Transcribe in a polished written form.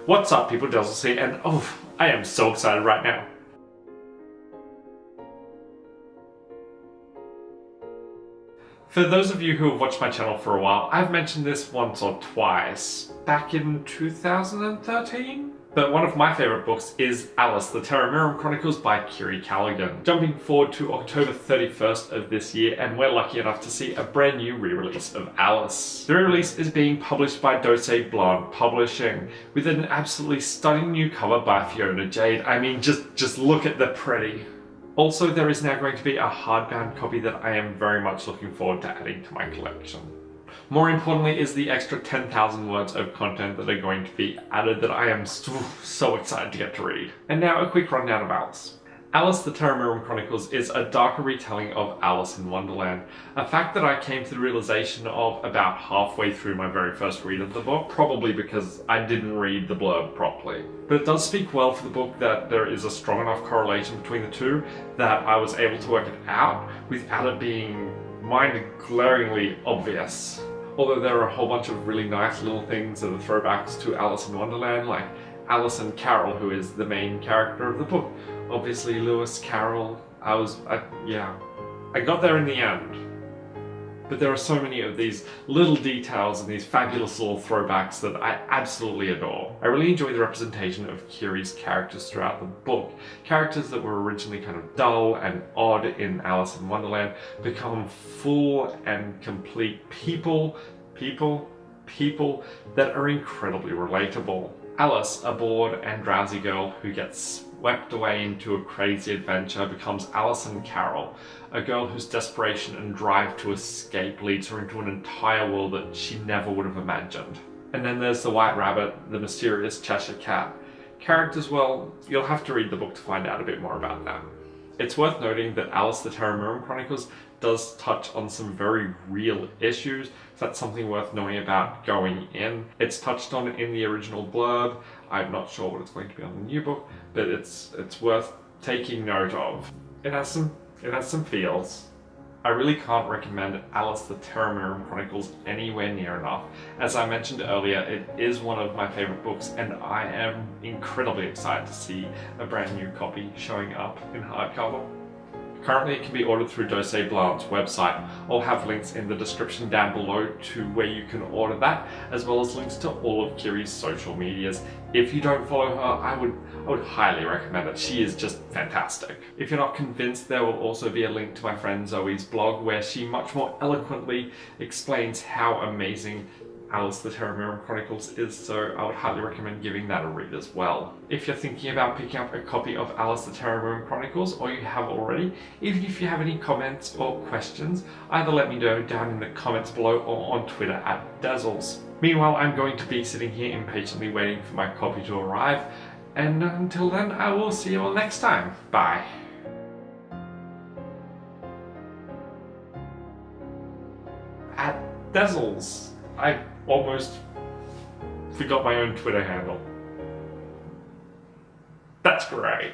What's up people, Dazzle, and I am so excited right now. For those of you who have watched my channel for a while, I've mentioned this once or twice, back in 2013? But one of my favourite books is Alys, the Terra Mirum Chronicles by Kiri Callaghan. Jumping forward to October 31st of this year, and we're lucky enough to see a brand new re-release of Alys. The re-release is being published by Dossier Blanc Publishing, with an absolutely stunning new cover by Fiona Jade. I mean, just look at the pretty. Also, there is now going to be a hardbound copy that I am very much looking forward to adding to my collection. More importantly is the extra 10,000 words of content that are going to be added that I am so excited to get to read. And now a quick rundown of Alys. Alys, the Terra Mirum Chronicles is a darker retelling of Alice in Wonderland, a fact that I came to the realization of about halfway through my very first read of the book, probably because I didn't read the blurb properly. But it does speak well for the book that there is a strong enough correlation between the two that I was able to work it out without it being mind-glaringly obvious. Although there are a whole bunch of really nice little things that are throwbacks to Alice in Wonderland, like Alice and Carol, who is the main character of the book. Obviously Lewis Carroll, I got there in the end. But there are so many of these little details and these fabulous little throwbacks that I absolutely adore. I really enjoy the representation of Kiri's characters throughout the book. Characters that were originally kind of dull and odd in Alice in Wonderland become full and complete people that are incredibly relatable. Alice, a bored and drowsy girl who gets swept away into a crazy adventure, becomes Alison Carroll, a girl whose desperation and drive to escape leads her into an entire world that she never would have imagined. And then there's the White Rabbit, the mysterious Cheshire Cat. Characters, well, you'll have to read the book to find out a bit more about them. It's worth noting that Alys, the Terra Mirum Chronicles does touch on some very real issues, so that's something worth knowing about going in. It's touched on in the original blurb. I'm not sure what it's going to be on the new book, but it's worth taking note of. It has some feels. I really can't recommend Alys, the Terra Mirum Chronicles anywhere near enough. As I mentioned earlier, it is one of my favourite books, and I am incredibly excited to see a brand new copy showing up in hardcover. Currently it can be ordered through Dossier Blanc's website. I'll have links in the description down below to where you can order that, as well as links to all of Kiri's social medias. If you don't follow her, I would highly recommend it. She is just fantastic. If you're not convinced, there will also be a link to my friend Zoe's blog where she much more eloquently explains how amazing Alys, the Terra Mirum Chronicles is, so I would highly recommend giving that a read as well. If you're thinking about picking up a copy of Alys, the Terra Mirum Chronicles, or you have already, even if you have any comments or questions, either let me know down in the comments below or on Twitter @Dazzles. Meanwhile, I'm going to be sitting here impatiently waiting for my copy to arrive, and until then, I will see you all next time. Bye. @Dazzles. I almost forgot my own Twitter handle. That's great.